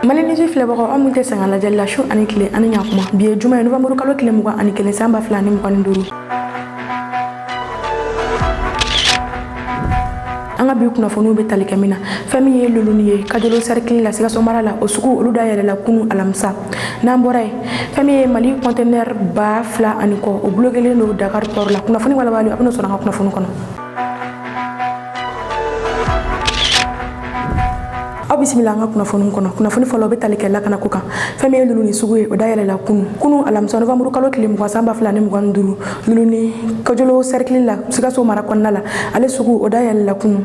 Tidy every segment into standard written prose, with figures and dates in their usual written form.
Malenisi filɛbagaw an mun tɛ sɛgɛn lajɛli la su ani tile ani ɲakuma bi ye juma ye novembre kalo tile 21 san 2025 an ka bi kunnafoniw bɛ tali kɛ min na fɛn min ye luluni ye kajolo cercle la Sikaso mara la o sugu olu da yɛlɛla kunu alamisa n'an bɔra ye fɛn min ye Mali conteneur ba 2 ani kɔ o bloquelen do Dakar port la kunnafoni walawali a bɛ n'o sɔrɔ an ka kunnafoni kɔnɔ. Aw bisimila an ka kunnafoni kɔnɔ kunnafoni fɔlɔ bɛ tali kɛ lakana ko kan fɛn min ye luluni sugu ye o da yɛlɛla kunu alamisa novembre kalo tile 20 san 2025 luluni kajolo cercle la Sikaso mara kɔnɔna la ale sugu o da yɛlɛla kunu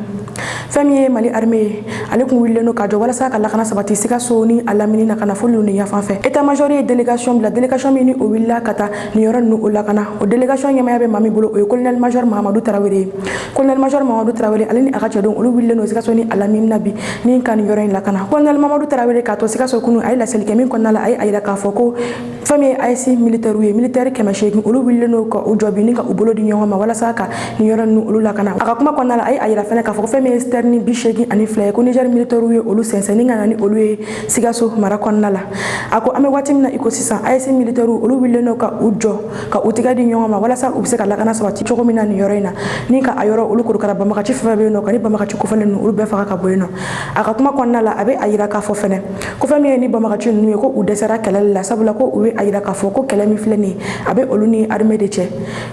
fɛn min ye Mali armée ye ale kun wililen do ka jɔ walasa ka lakana sabati Sikaso ni a lamini na kana fɔ luluni yafan fɛ état major ye délégation bila délégation min ni o wulila ka taa nin yɔrɔ ninnu o lakana o délégation ɲɛmaya bɛ maa min bolo o ye colonel major Mahamadou Tarawele colonel major Mahamadou Tarawele ale ni a ka cɛdenw olu wililen do Sikaso ni a lamini na bi ni ka nin yɔrɔ in lakana colonel Mahamadou Tarawele k'a to Sikaso kunu a ye laseli kɛ min kɔnɔna la a ye a yira k'a fɔ ko fɛn min ye AES militaire ye militaire 800 olu wililen do ka u jɔ bi ni ka u bolo di ɲɔgɔn ma walasa ka nin yɔrɔ ninnu olu lakana a ka kuma kɔnɔna la a ye a yira fɛnɛ k'a fɔ ko fɛn min ye sterni 80 ani 2 ye ko Niger militaire ye olu sɛnsɛn ni ka na ni olu ye Sikaso mara kɔnɔna la a ko an bɛ waati min na i ko sisan AES militaire olu wililen do ka u jɔ ka u tigɛ di ɲɔgɔn ma walasa u bɛ se ka lakana sabati cogo min na nin yɔrɔ in na ni ka a yɔrɔ olu korokara banbagaci fɛn fɛn bɛ yen nɔ ka ni banbagaci kofɔlen ninnu olu bɛɛ faga ka bɔ yen nɔ a ka kuma kɔnɔna la a bɛ a yira k'a fɔ fɛnɛ ko fɛn min ye ni banbagaci ninnu ye ko u dɛsɛra kɛlɛli la sabula ko u bɛ a yira k'a fɔ ko kɛlɛ min filɛ nin ye a bɛ olu ni armée de cɛ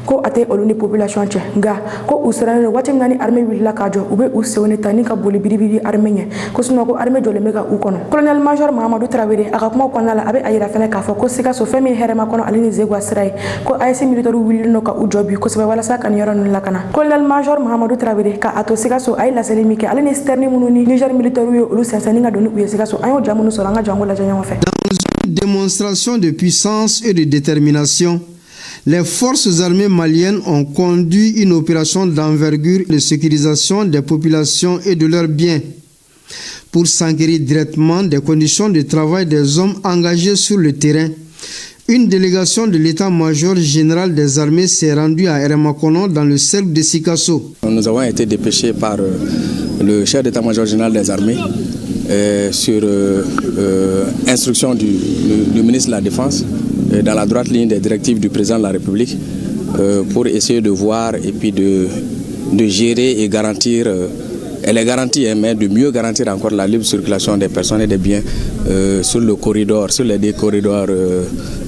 ko a tɛ olu ni population cɛ nka ko u sirannen do waati min na ni armée wulila ka jɔ u bɛ u senw de ta ni ka boli biribiri armée ɲɛ ko sinon ko armée jɔlen bɛ ka u kɔnɔ colonel major Mahamadou Tarawele a ka kuma kɔnɔna la a bɛ a yira fɛnɛ k'a fɔ ko Sikaso fɛn min ye hɛrɛma kɔnɔ ale ni Zegwa sira ye ko AES militaire wulilen do ka u jɔ bi kosɛbɛ walasa ka nin yɔrɔ ninnu lakana colonel major Mahamadou Tarawele k'a to Sikaso a ye laseli min kɛ ale ni sterni minnu ni Niger militaire ye olu sɛnsɛn ni ka don ni u ye Sikaso an y'o ja minnu sɔrɔ an ka jɔ an k'o lajɛ ɲɔgɔn fɛ. Dans une démonstration de puissance et de détermination, les forces armées maliennes ont conduit une opération d'envergure de sécurisation des populations et de leurs biens pour s'enquérir directement des conditions de travail des hommes engagés sur le terrain. Une délégation de l'état-major général des armées s'est rendue à Eremakono dans le cercle de Sikaso. Nous avons été dépêchés par le chef d'état-major général des armées sur instruction du ministre de la Défense dans la droite ligne des directives du président de la République pour essayer de voir et puis de gérer et garantir, elle est garantie, mais de mieux garantir encore la libre circulation des personnes et des biens sur le corridor, sur les deux corridors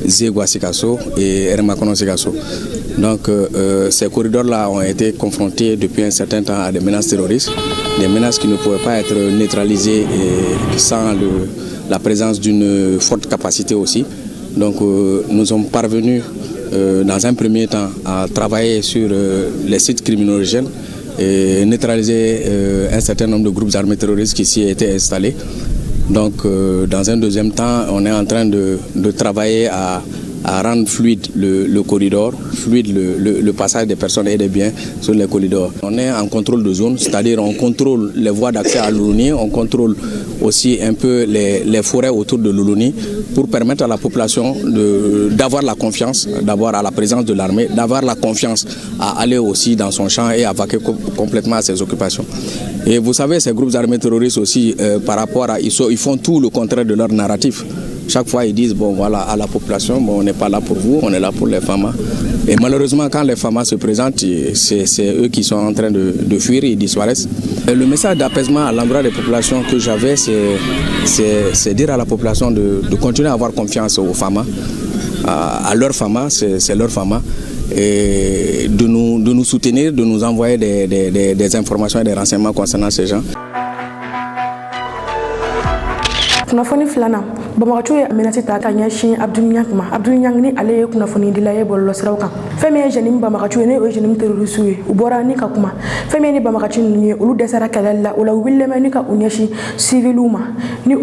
Zegwa-Sikaso et Eremakono-Sikaso. Donc ces corridors-là ont été confrontés depuis un certain temps à des menaces terroristes, des menaces qui ne pouvaient pas être neutralisées sans la présence d'une forte capacité aussi. Donc nous sommes parvenus dans un premier temps à travailler sur les sites criminogènes et neutraliser un certain nombre de groupes armés terroristes qui s'y étaient installés. Donc dans un deuxième temps, on est en train de travailler à rendre fluide le corridor, fluide le passage des personnes et des biens sur les corridors. On est en contrôle de zone, c'est-à-dire on contrôle les voies d'accès à Luluni, on contrôle aussi un peu les forêts autour de Luluni pour permettre à la population d'avoir la confiance, d'avoir à la présence de l'armée, d'avoir la confiance à aller aussi dans son champ et à vaquer complètement à ses occupations. Et vous savez, ces groupes armés terroristes aussi, par rapport à ils font tout le contraire de leur narratif. Chaque fois, ils disent, bon voilà, à la population, bon, on n'est pas là pour vous, on est là pour les femmes. Et malheureusement, quand les femmes se présentent, c'est eux qui sont en train de fuir, ils disparaissent. Et le message d'apaisement à l'endroit des populations que j'avais, c'est dire à la population de continuer à avoir confiance aux femmes, à leurs femmes, c'est leurs femmes, et de nous soutenir, de nous envoyer des informations et des renseignements concernant ces gens. Kunnafoni filanan Bamakɔ ye menacé ta ka ɲɛsin Abdou Niang ma Abdou Niang ni ale ye kunnafoni dila ye bɔlɔlɔsiraw kan fɛn min ye jeune Bamakɔ ye ne o jeune terroriste ye u bɔra ni ka kuma fɛn min ye ni Bamakɔ ninnu ye olu dɛsɛra kɛlɛli la o la u wililen bɛ ni ka u ɲɛsin civiliw ma ni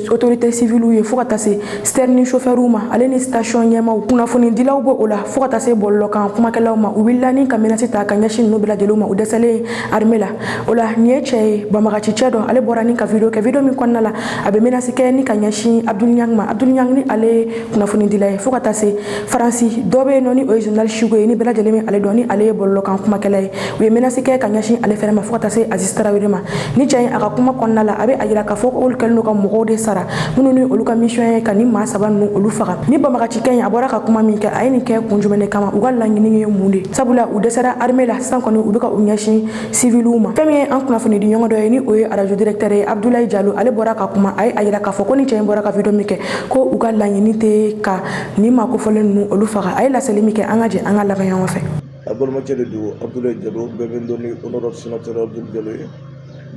autorité civiliw ye fo ka taa se sterni chauffeurw ma ale ni station ɲɛmaw kunnafoni dilaw bɔ o la fo ka taa se bɔlɔlɔ kan kumakɛlaw ma u wulila ni ka menacé ta ka ɲɛsin ninnu bɛɛ lajɛlen ma u dɛsɛlen armée la o la nin ye cɛ ye Bamakɔ cɛ dɔ ale bɔra ni ka video kɛ video min kɔnɔna la a bɛ menacé kɛ ni ka ɲɛsin Abdul Niang ma. Abdul Niang ni ale kunnafoni dila ye fo ka taa se Faransi dɔ bɛ yen nɔ ni o ye journal Chico ye ni bɛɛ lajɛlen bɛ ale dɔn ni ale ye bɔlɔlɔkan kumakɛla ye u ye menace kɛ ka ɲɛsin ale fɛnɛ ma fo ka taa se Aziz Traoré ma ni cɛ in a ka kuma kɔnɔna la a bɛ a yira k'a fɔ ko olu kɛlen don ka mɔgɔw de sara minnu ni olu ka mission ye ka ni maa saba ninnu olu faga ni banbagacikɛ in a bɔra ka kuma min kɛ a ye nin kɛ kun jumɛn de kama u ka laɲini ye mun de sabula u dɛsɛra armée la sisan kɔni u bɛ ka u ɲɛsin civiliw ma fɛn min ye an kunnafoni di ɲɔgɔn dɔ ye ni o ye radio directeur ye Abdoulaye Diallo ale bɔra ka kuma a ye a yira k'a fɔ ko ni cɛ in bɔra ka video min kɛ ko u ka laɲini tɛ ka ni maa kofɔlen ninnu olu faga a ye laseli min kɛ an ka jɛ an ka laban ɲɔgɔn fɛ. Abdoulaye Diallo, bienvenue honorable sénateur Abdoulaye Diallo,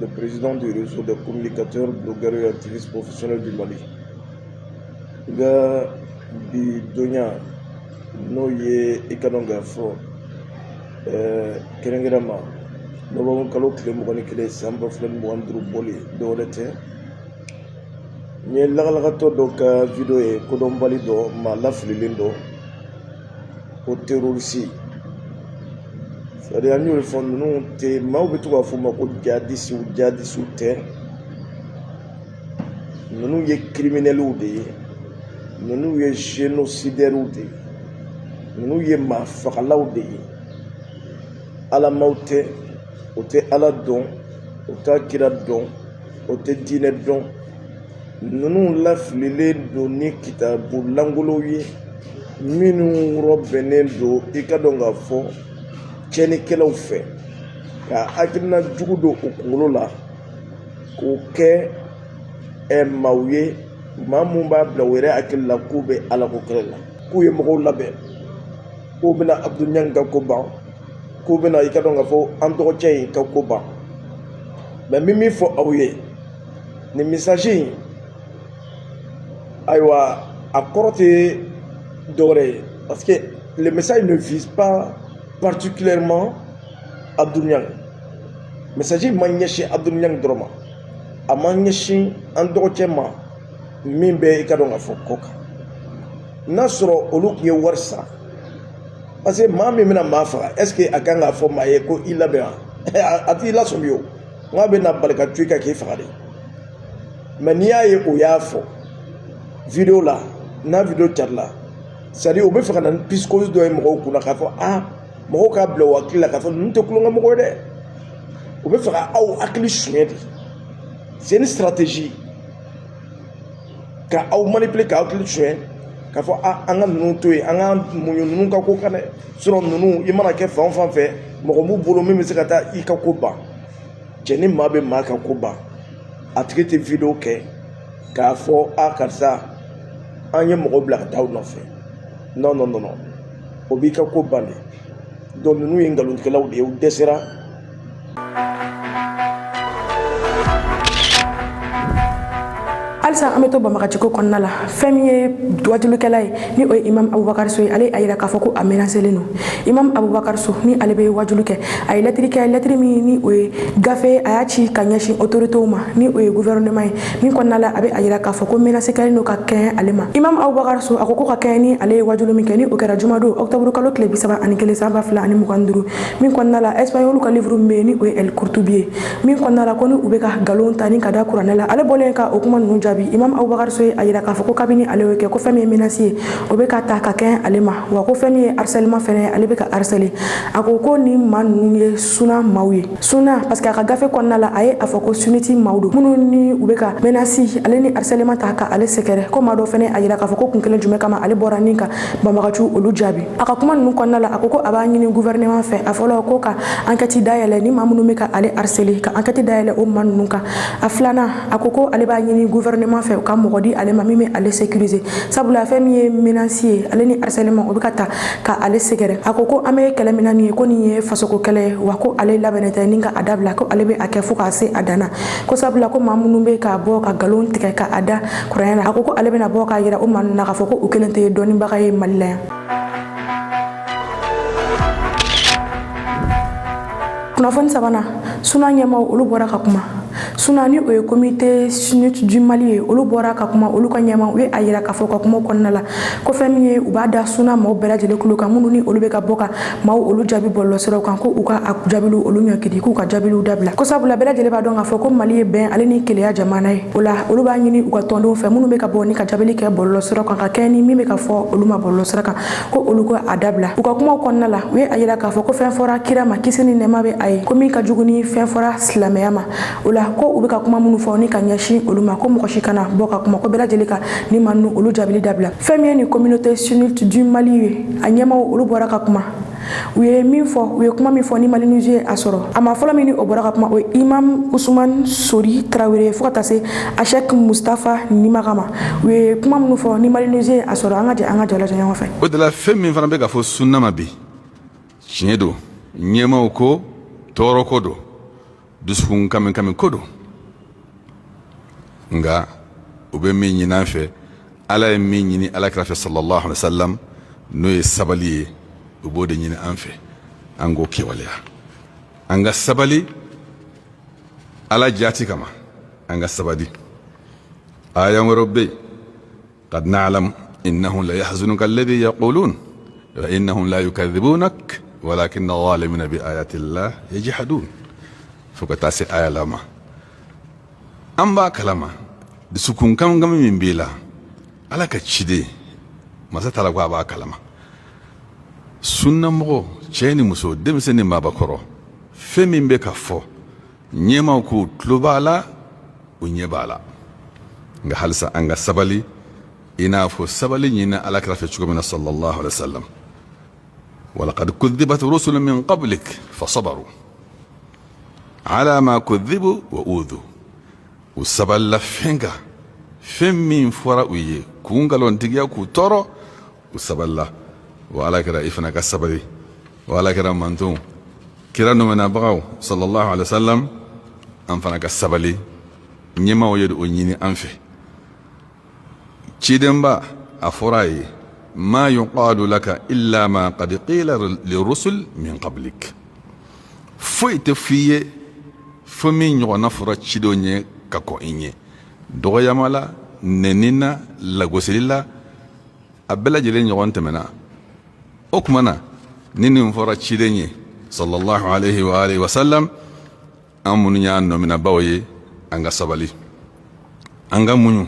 le président du réseau des communicateurs, blogueurs et activistes professionnels du Mali. Ga bi donya no ye ikanonga fo kerengirama no ba kalo kile mo ni kile samba flen mo andru boli do lete nye lagalaga to do ka video e ko do mbali do ma lafli lindo o terrorisi c'est-à-dire nous le fond nous te ma obetu ka fo ma ko jadisi te nous ye criminels ou de nous ye génocidaires ou de nous ye ma fakalaw de ala maute o te ala don o ta kira don o te diinɛ don ninnu lafililen don ni kitabu langolow ye minnu rɔbɛnnen don i ka dɔn k'a fɔ tiɲɛnikɛlaw fɛ ka hakilina jugu don o kunkolo la k'o kɛ maaw ye maa mun b'a bila o yɛrɛ hakili la k'u bɛ ala ko kɛlɛ la k'u ye mɔgɔw labɛn k'u bɛna Abdul Niang ka ko ban k'u bɛna i ka dɔn k'a fɔ an dɔgɔcɛ in ka ko ban mais min fɔ aw ye nin message in ayiwa a kɔrɔ tɛ dɔwɛrɛ ye parce que le message ne vise pas particulièrement Abdul Niang message ma ɲɛsin Abdul Niang dɔrɔn ma a ma ɲɛsin an dɔgɔcɛ ma min bɛ i ka dɔn k'a fɔ kɔ kan n'a sɔrɔ olu tun ye wari sara parce que maa min bɛna maa faga est ce que a kan k'a fɔ maa ye ko i labɛn a t'i lasɔmi o n k'a bɛ na bali ka to i kan k'i faga de mais n'i y'a ye o y'a fɔ video la n'a video carila c'est à dire o bɛ fɛ ka na ni psychose dɔ ye mɔgɔw kunna k'a fɔ mɔgɔw k'a bila o hakili la k'a fɔ ninnu tɛ kulonkɛ mɔgɔ ye dɛ o bɛ fɛ ka aw hakili suɲɛ de c'est une stratégie ka aw manipuler ka hakili suɲɛ k'a fɔ an ka ninnu to yen an ka muɲu ninnu ka ko kan dɛ sinon ninnu i mana kɛ fan o fan fɛ mɔgɔ b'u bolo min bɛ se ka taa i ka ko ban cɛ ni maa bɛ maa ka ko ban a tigi tɛ video kɛ k'a fɔ karisa an ye mɔgɔ bila ka taa aw nɔfɛ non non non non o b'i ka ko ban de donc ninnu ye nkalontigɛlaw de ye u dɛsɛra. Alisa an bɛ to banbagaciko kɔnɔna la fɛn min ye wajulukɛla ye ni o ye Imam Abubakar So ye ale a yira k'a fɔ ko a menacelen don Imam Abubakar So ni ale bɛ wajulu kɛ a ye lettre kɛ lettre min ni o ye gafe a y'a ci ka ɲɛsin autoritéw ma ni o ye gouvernement ye min kɔnɔna la a bɛ a yira k'a fɔ ko menace kɛlen don ka kɛɲɛ ale ma Imam Abubakar So a ko ka kɛɲɛ ni ale ye wajulu min kɛ ni o kɛra jumadon octobre kalo tile 31 san 2025 min kɔnɔna la espagnol ka livre min bɛ yen ni o ye El Courtubi ye min kɔnɔna la ko ni u bɛ ka nkalon ta ni ka da kuranɛ la ale bɔlen ka o kuma ninnu jaabi Imam Abubakar So ye a yira k'a fɔ ko kabini ale y'o kɛ ko fɛn min ye menace ye o bɛ ka ta ka kɛɲɛ ale ma wa ko fɛn min ye harcèlement fɛnɛ ye ale bɛ ka harceler a ko ni maa ninnu ye suna maaw ye suna parce que a ka gafe kɔnɔna la a ye a fɔ ko sunniti maaw don minnu ni u bɛ ka menace ale ni harcèlement ta ka ale sɛgɛrɛ ko maa dɔ fɛnɛ a yira k'a fɔ ko kun kelen jumɛn kama ale bɔra ni ka banbagaciw olu jaabi a ka kuma ninnu kɔnɔna la a ko a b'a ɲini gouvernement fɛ a fɔlɔ ko ka enquête dayɛlɛ ni maa minnu bɛ ka ale harceler ka enquête dayɛlɛ o maa ninnu kan a filanan a ko ale b'a ɲini gouvernement fɛ u ka mɔgɔ di ale ma min bɛ ale sécuriser sabula fɛn min ye menace ye ale ni harcèlement o bɛ ka ta ka ale sɛgɛrɛ a ko an bɛ kɛlɛ min na nin ye ko nin ye fasoko kɛlɛ ye wa ko ale labɛnnen tɛ ni ka a dabila ko ale bɛ a kɛ fo k'a se a danna ko sabula ko maa minnu bɛ ka bɔ ka nkalon tigɛ ka a da kuranɛ la a ko ale bɛna bɔ k'a yira o maa ninnu na k'a fɔ ko u kelen tɛ dɔnnibaga ye Mali la yan. Kunnafoni sabanan suna ɲɛmaaw olu bɔra ka kuma suna ni o ye comité sunit du Mali ye olu bɔra ka kuma olu ka ɲɛma u ye a yira k'a fɔ ka kuma kɔnɔna la ko fɛn min ye u b'a da suna maaw bɛɛ lajɛlen kulo kan minnu ni olu bɛ ka bɔ ka maaw olu jaabi bɔlɔlɔsiraw kan ko u ka a jaabiw olu ɲɔkiri k'u ka jaabiw dabila ko sabula bɛɛ lajɛlen b'a dɔn k'a fɔ ko Mali ye bɛn ale ni keleya jamana ye o la olu b'a ɲini u ka tɔndenw fɛ minnu bɛ ka bɔ ni ka jaabili kɛ bɔlɔlɔsiraw kan ka kɛ ni min bɛ ka fɔ olu ma bɔlɔlɔsira kan ko olu ka a dabila u ka kumaw kɔnɔna la u ye a yira k'a fɔ ko fɛn fɔra kira ma kisi ni nɛɛma bɛ a ye ko min ka jugu ni fɛn fɔra silamɛya ma o la ko u bɛ ka kuma minnu fɔ ni ka ɲɛsin olu ma ko mɔgɔ si kana bɔ ka kuma ko bɛɛ lajɛlen ka ni ma ninnu olu jaabili dabila fɛn min ye ni communauté sunnite du Mali ye a ɲɛmaw olu bɔra ka kuma u ye min fɔ u ye kuma min fɔ ni Mali News ye a sɔrɔ a ma fɔlɔ min ni o bɔra ka kuma o ye Imam Ousmane Sori Traoré fo ka taa se Achek Mustafa Nimaga ma u ye kuma minnu fɔ ni Mali News ye a sɔrɔ an ka jɛ lajɛ ɲɔgɔn fɛ o de la fɛn min fana bɛ ka fɔ sunna ma bi tiɲɛ don ɲɛmaw ko tɔɔrɔ ko don dusukun kami ko don nga u bɛ min ɲini an fɛ ala ye min ɲini alakira fɛ sallallahu alaihi wasallam n'o ye sabali ye u b'o de ɲini an fɛ an k'o kɛwaleya an ka sabali ala jaati kama an ka sabali ayan wɛrɛw bɛ yen qad na'lam innahum la yahzunuka alladhi yaqulun wa innahum la yukadhibunak walakinna adh-dhalimina bi ayati llah yajhadun fo ka taa se aya la ma an b'a kalama dusukun kan min b'i la ala ka ciden masa tala ko a b'a kalama sunnamɔgɔ cɛ ni muso denmisɛn ni maabakɔrɔ fɛn min bɛ ka fɔ ɲɛmaw k'u tulo b'a la u ɲɛ b'a la nka halisa an ka sabali i n'a fɔ sabali ɲini alakira fɛ cogo min na sallallahu alaihi wa sallam walaqad kudhibat rusulun min qablik fasabaru ala ma kudhibu wa udhu u sabalila fɛn kan fɛn min fɔra u ye k'u nkalontigiya k'u tɔɔrɔ u sabalila wa alakira i fana ka sabali wa alakira mantonw kira numenabagaw sallallahu alaihi wa sallam an fana ka sabali ɲɛmaw ye o ɲini an fɛ cidenba a fɔra a ye ma yuqalu laka illa ma qad qila lirusul min qablik foyi tɛ f'i ye fo min ɲɔgɔnna fɔra cidenw ye ka kɔn i ɲɛ dɔgɔyama la nɛni na lagosili la a bɛɛ lajɛlen ɲɔgɔn tɛmɛna o tuma na ni nin fɔra ciden ye sallallahu alaihi wa alihi wa sallam an minnu y'a nɔminabaw ye an ka sabali an ka muɲu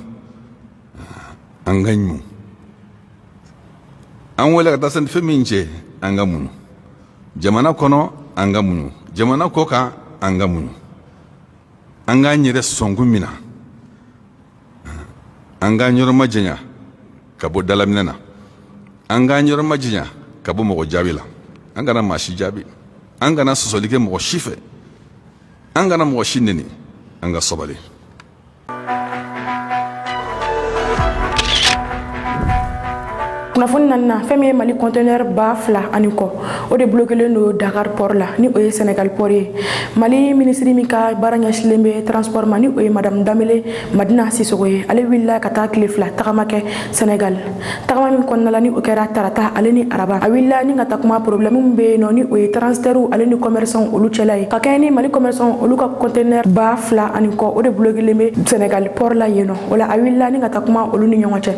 an ka ɲu an wele ka taa se fɛn min cɛ an ka muɲu jamana kɔnɔ an ka muɲu jamana kɔ kan an ka muɲu an k'an yɛrɛ sɔnkun min na an k'an yɔrɔ ma janya ka bɔ dalaminɛ na an k'an yɔrɔ ma janya ka bɔ mɔgɔ jaabi la an kana maa si jaabi an kana sɔsɔli kɛ mɔgɔ si fɛ an kana mɔgɔ si neni an ka sabali kunnafoni naaninan fɛn min ye Mali conteneur 2000 ani kɔ o de bloquelen don Dakar port la ni o ye Sénégal port ye Mali ministre min ka baara ɲɛsilen bɛ transport ma ni o ye madame Danbele Madina Sisoko ye ale wulila ka taa tile 2 tagama kɛ Sénégal tagama min kɔnɔna la ni o kɛra tarata ale ni araba a wulila ni ka taa kuma problème min bɛ yen nɔ ni o ye transitaires ale ni commerçants olu cɛla ye ka kɛ ni Mali commerçants olu ka conteneur 2000 ani kɔ o de bloquelen bɛ Sénégal port la yen nɔ o la a wulila ni ka taa kuma olu ni ɲɔgɔn cɛ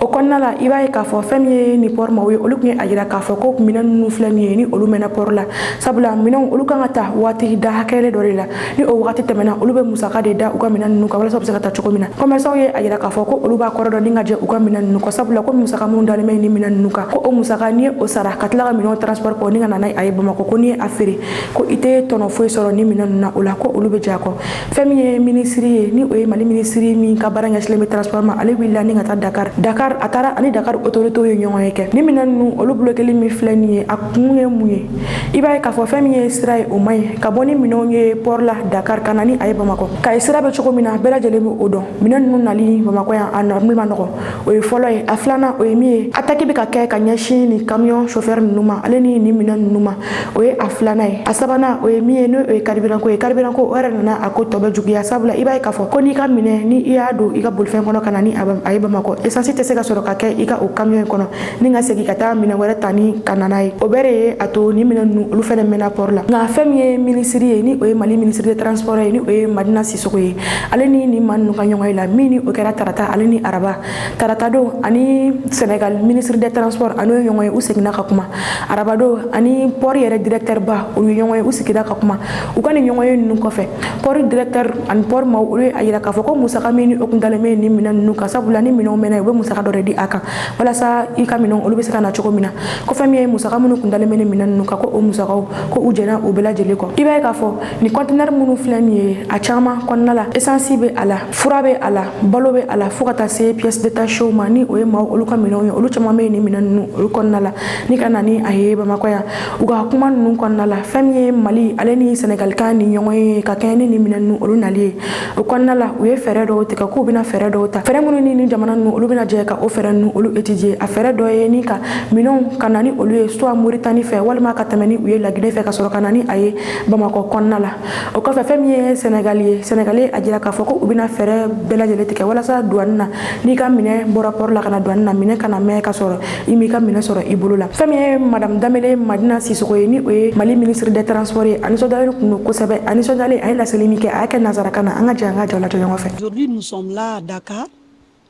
o kɔnɔna la i b'a ye k'a fɔ fɛn min ye ni port ma ye olu tun ye a yira k'a fɔ ko minɛn ninnu filɛ nin ye ni olu mɛnna port la sabula minɛnw olu kan ka ta waati da hakɛlen dɔ de la ni o wagati tɛmɛna olu bɛ musaka de da u ka minɛn ninnu kan walasa u bɛ se ka taa cogo min na commerçants ye a yira k'a fɔ ko olu b'a kɔrɔ dɔn ni ka jɛ u ka minɛn ninnu kɔ sabula ko musaka minnu dalen bɛ ni minɛn ninnu kan ko o musaka n'i ye o sara ka tila ka minɛnw transport kɔ ni ka na n'a ye a ye Bamakɔ ko n'i ye a feere ko i tɛ tɔnɔ foyi sɔrɔ ni minɛn ninnu na o la ko olu bɛ jɛ a kɔ fɛn min ye ministre ye ni o ye Mali ministre min ka baara ɲɛsilen bɛ transport ma ale wulila ni ka taa Dakar a taara ani Dakar autorités ye ɲɔgɔn ye kɛ ni minɛn ninnu olu bloquelen min filɛ nin ye a kun ye mun ye i b'a ye k'a fɔ fɛn min ye sira ye o man ɲi ka bɔ ni minɛnw ye port la Dakar ka na ni a ye Bamakɔ ka ye sira bɛ cogo min na bɛɛ lajɛlen bɛ o dɔn minɛn ninnu nali Bamakɔ yan a nɔrɔli ma nɔgɔ o ye fɔlɔ ye a filanan o ye min ye attaque bɛ ka kɛ ka ɲɛsin ni camion chauffeur ninnu ma ale ni nin minɛn ninnu ma o ye a filanan ye a sabanan o ye min ye n'o ye carburant ko ye carburant ko o yɛrɛ nana a ko tɔ bɛ juguya sabula i b'a ye k'a fɔ ko n'i ka minɛ ni i y'a don i ka bolifɛn kɔnɔ ka na ni a ye Bamakɔ essence tɛ se ka sɔrɔ ka kɛ i ka o camion in kɔnɔ ni ka segin ka taa minɛn wɛrɛ ta ni ka na n'a ye o bɛɛ de ye a to ni minɛn ninnu olu fɛnɛ mɛnna port la nka fɛn min ye minisiri ye ni o ye Mali ministre de transport ye ni o ye Madina Sisoko ye ale ni nin maa ninnu ka ɲɔgɔn ye la min ni o kɛra tarata ale ni araba tarata don ani Sénégal ministre des transports ani ye ɲɔgɔn ye u seginna ka kuma araba don ani port yɛrɛ directeur ba olu ye ɲɔgɔn ye u sigira ka kuma u ka nin ɲɔgɔn ye ninnu kɔfɛ port directeur ani port maaw olu a yira k'a fɔ ko musaka min ni o kun dalen bɛ nin minɛn ninnu kan sabula ni minɛnw mɛnna u bɛ musaka dɔ de di a kan walasa i ka minɛnw olu bɛ se ka na cogo min na ko fɛn min ye musaka minnu kun dalen bɛ nin minɛn ninnu kan ko o musakaw ko u jɛna u bɛɛ lajɛlen kɔ i b'a ye k'a fɔ nin conteneur minnu filɛ nin ye a caman kɔnɔna la essence bɛ a la fura bɛ a la balo bɛ a la fo ka taa se pièces détachées ma ni o ye maaw olu ka minɛnw ye olu caman bɛ nin minɛn ninnu olu kɔnɔna la ni ka na ni a ye Bamakɔ yan u ka kuma ninnu kɔnɔna la fɛn min ye Mali ale ni Sénégal ka ni ɲɔgɔn ye ka kɛɲɛ ni nin minɛn ninnu olu nali ye o kɔnɔna la u ye fɛɛrɛ dɔw tigɛ k'u bɛna fɛɛrɛ dɔw ta fɛɛrɛ minnu ni jamana ninnu olu bɛna jɛ ka o fɛɛrɛ ninnu olu étudier a fɛɛrɛ dɔ ye ni ka minɛnw ka na ni olu ye soit Mauritanie fɛ walima ka tɛmɛ ni u ye Laginɛ fɛ ka sɔrɔ ka na ni a ye Bamakɔ kɔnɔna la o kɔfɛ fɛn min ye Sénégal ye a jira k'a fɔ ko u bɛna fɛɛrɛ bɛɛ lajɛlen tigɛ walasa douane na n'i ka minɛn bɔra port la ka na douane na minɛn kana mɛn ka sɔrɔ i m'i ka minɛn sɔrɔ i bolo la fɛn min ye madame Damele Madina Sisoko ye ni o ye Mali ministre des transports ye a nisɔndiyalen kun don kosɛbɛ a nisɔndiyalen a ye laseli min kɛ a y'a kɛ nansarakan na an ka jɛ an ka jaw lajɛ ɲɔgɔn fɛ. Aujourd'hui nous sommes là à Dakar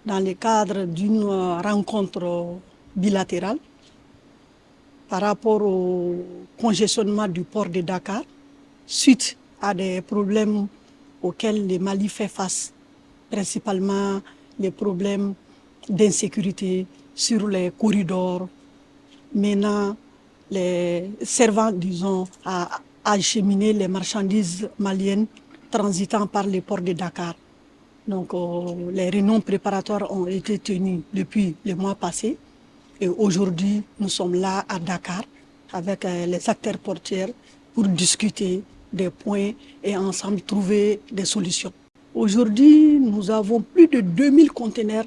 dans le cadre d'une rencontre bilatérale par rapport au congestionnement du port de Dakar suite à des problèmes auxquels le Mali fait face, principalement les problèmes d'insécurité sur les corridors, menant les servant, disons, à acheminer les marchandises maliennes transitant par le port de Dakar. Donc les réunions préparatoires ont été tenues depuis le mois passé et aujourd'hui nous sommes là à Dakar avec les acteurs portuaires pour discuter des points et ensemble trouver des solutions. Aujourd'hui, nous avons plus de 2000 conteneurs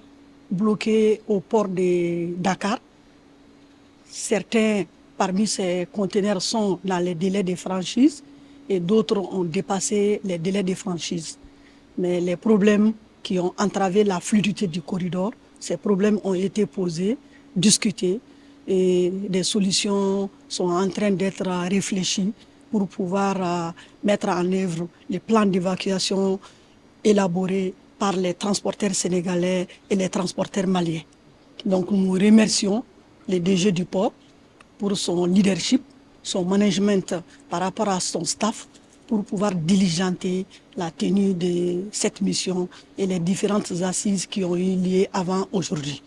bloqués au port de Dakar. Certains parmi ces conteneurs sont dans les délais de franchise et d'autres ont dépassé les délais de franchise. Mais les problèmes qui ont entravé la fluidité du corridor, ces problèmes ont été posés, discutés et des solutions sont en train d'être réfléchies pour pouvoir mettre en œuvre les plans d'évacuation élaborés par les transporteurs sénégalais et les transporteurs maliens. Donc nous remercions le DG du port pour son leadership, son management par rapport à son staff pour pouvoir diligenter la tenue de cette mission et les différentes assises qui ont eu lieu avant aujourd'hui.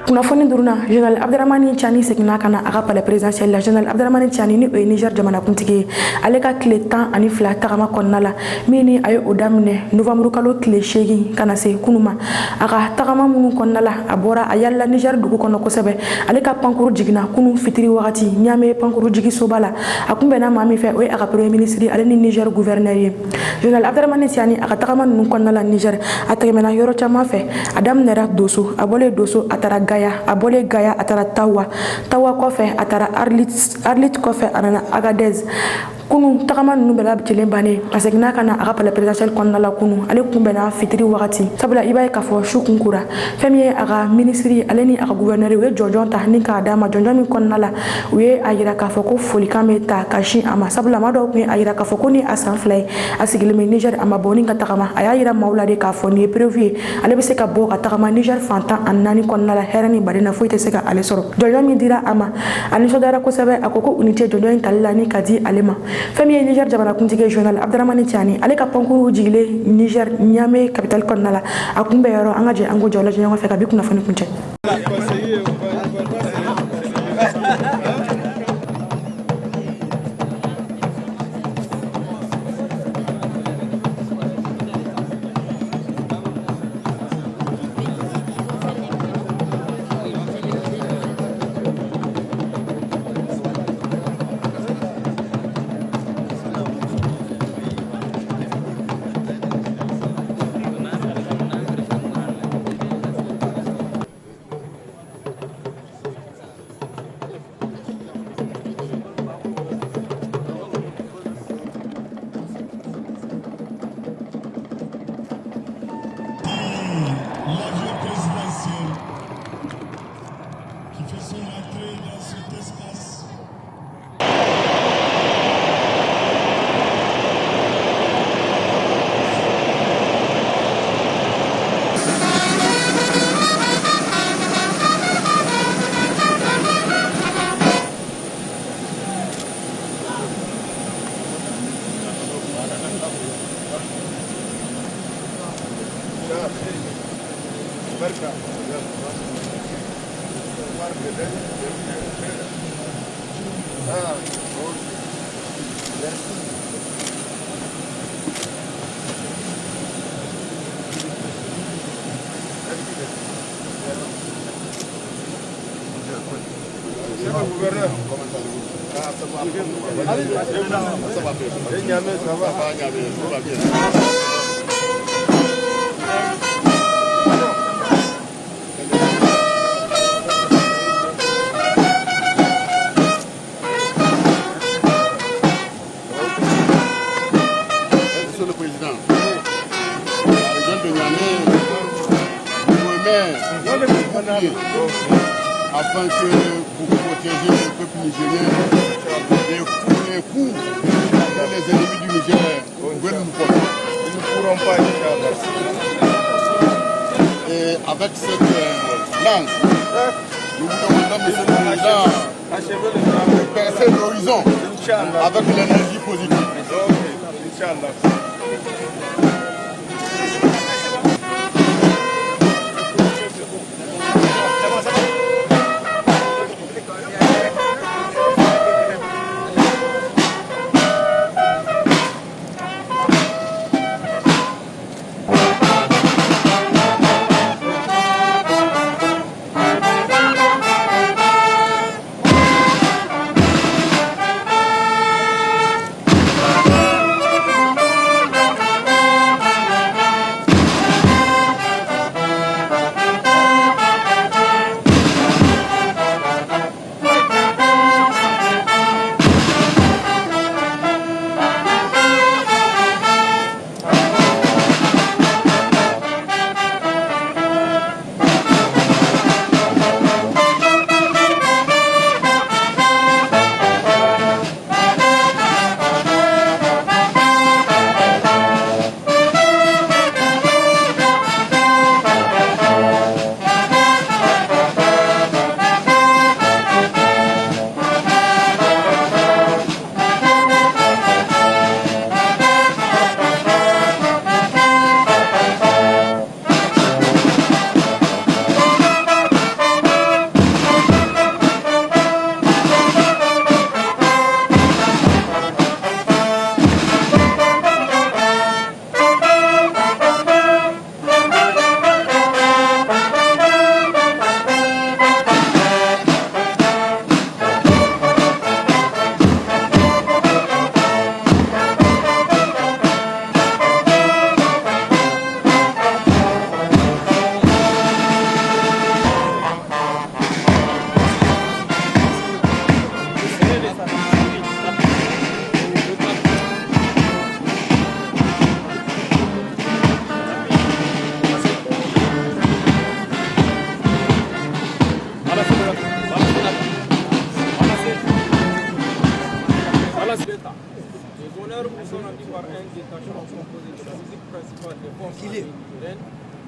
kunnafoni duruna Général Abdrahamani Tiani seginna ka na a ka palais présidentiel la Général Abdrahamani Tiani ni o ye Niger jamanakuntigi ye ale ka tile 12 tagama kɔnɔna la min ni a ye o daminɛ novembre kalo tile 8 ka na se kunun ma a ka tagama minnu kɔnɔna la a bɔra a yalala Niger dugu kɔnɔ kosɛbɛ ale ka pankuru jiginna kunun fitiri wagati Niamey pankuru jigi soba la a kunbɛnna maa min fɛ o ye a ka premier ministre ale ni Niger gouverneur ye Général Abdrahamani Tiani a ka tagama ninnu kɔnɔna la Niger a tɛmɛna yɔrɔ caman fɛ a daminɛra Dosso a bɔlen Dosso a taara a bɔlen Gaya a taara Tawa kɔfɛ a taara Arlit kɔfɛ a nana Agadez kunun tagama ninnu bɛɛ lajɛlen bannen a seginna ka na a ka palais présidentiel kɔnɔna la kunun ale kunbɛnna fitiri wagati sabula i b'a ye k'a fɔ su kun kora fɛn min ye a ka ministre ale ni a ka gouverneur u ye jɔnjɔn ta ni k'a d'a ma jɔnjɔn min kɔnɔna la u ye a yira k'a fɔ ko folikan bɛ ta ka sin a ma sabula maa dɔw tun ye a yira k'a fɔ ko ni a san 2 ye a sigilen bɛ Niger a ma bɔ ni ka tagama a y'a yira maaw la de k'a fɔ nin ye prévu ye ale bɛ se ka bɔ ka tagama Niger fan 14 kɔnɔna la hɛrɛ ni baden na foyi tɛ se ka ale sɔrɔ jɔnjɔn min dira a ma a nisɔndiyara kosɛbɛ a ko ko unité jɔnjɔn in tali la ni ka di ale ma fɛn min ye Niger jamanakuntigi Général Abdrahamani Tiani ale ka pankuru jigilen Niger Niamey capitale kɔnɔna la a kunbɛ yɔrɔ an ka jɛ an ko jaw lajɛ ɲɔgɔn fɛ ka bi kunnafoni kuncɛ. le Président, la région de Niamey nous remet afin que pour protéger le peuple nigérien des coups que les ennemis du Niger veulent nous porter. Ils ne pourront pas, et avec cette lance, nous vous demandons, M. le Président, de percer l'horizon avec l'énergie positive.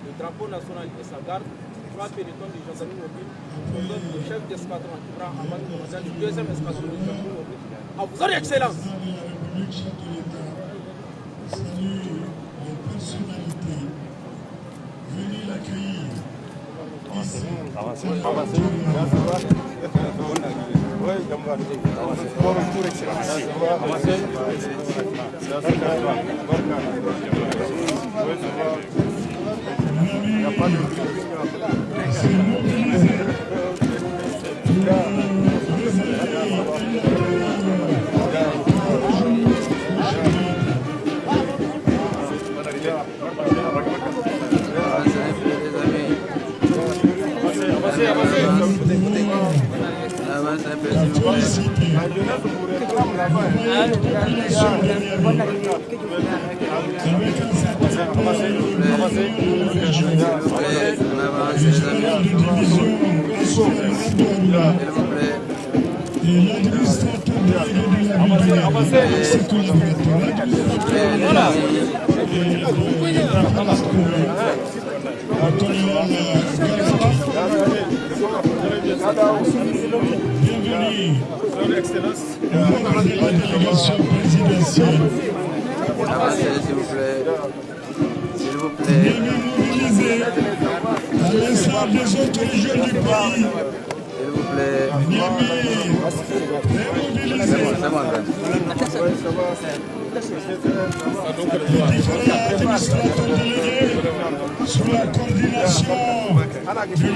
Le drapeau national et sa garde, 3 pélotons de gendarmerie mobile, le chef d'escadron qui prend en main le commandant du 2e escadron de gendarmerie mobile. À votre excellence! Il n'y a pas de Bienvenue, Son Excellence, la délégation présidentielle. S'il vous plaît. S'il vous plaît. mobiliser à l'instar des autres régions du pays. S'il vous plaît. Les différents administrateurs délégués sous la coordination de l'administrateur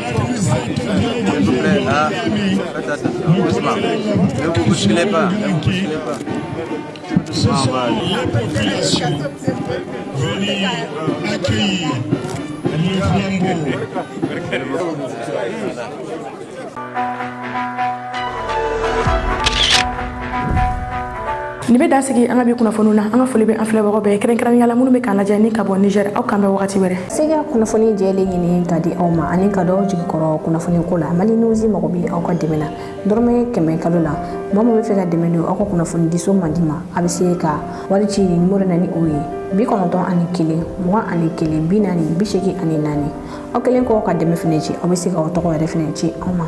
délégué Ne vous bousculez pas. ce sont les populations venues accueillir le flambeau. ni be dasigi an ka bi kunnafoniw na an ka foli bɛ an filɛbagaw bɛɛ kɛrɛnkɛrɛnnenya la minnu bɛ k'an lajɛ ni ka bɔ Niger aw kan bɛ wagati wɛrɛ sega kunnafoni jɛlen ɲini ka di aw ma ani ka dɔ jigikɔrɔ kunnafoni ko la Mali News mago bɛ aw ka dɛmɛ na dɔrɔmɛ 100 kalo la maa min bɛ fɛ ka dɛmɛ don aw ka kunnafoni diso man di ma a bɛ se ka wari ci numéro na ni o ye 91 21 40 84 aw kelen kɔ ka dɛmɛ fɛnɛ ci aw bɛ se ka aw tɔgɔ yɛrɛ fɛnɛ ci aw ma